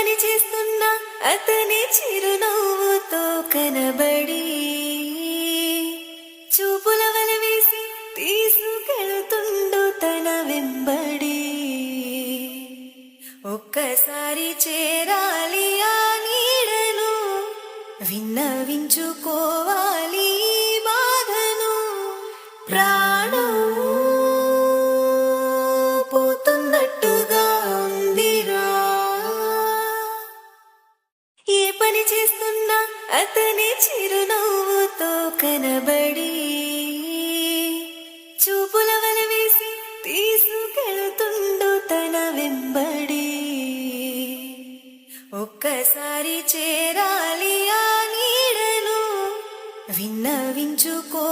పని చేస్తున్నా అతని చిరునవ్వుతో కనబడి చూపుల వల వేసి తీసుకెళ్తుండు తన వెంబడి. ఒక్కసారి చేరాలి ఆ నీడను, విన్నవించుకోవాలి బాధను. ప్రాణం పోతున్నట్టుగా ఉందిరా. ఏ పని చేస్తున్నా అతని చిరునవ్వుతో కనబడి చూపుల వల వేసి తీసుకెళ్తుండు తన వెంబడి. ఒక్కసారి చేరాలి ఆ నీడను, విన్నవించుకోవాలి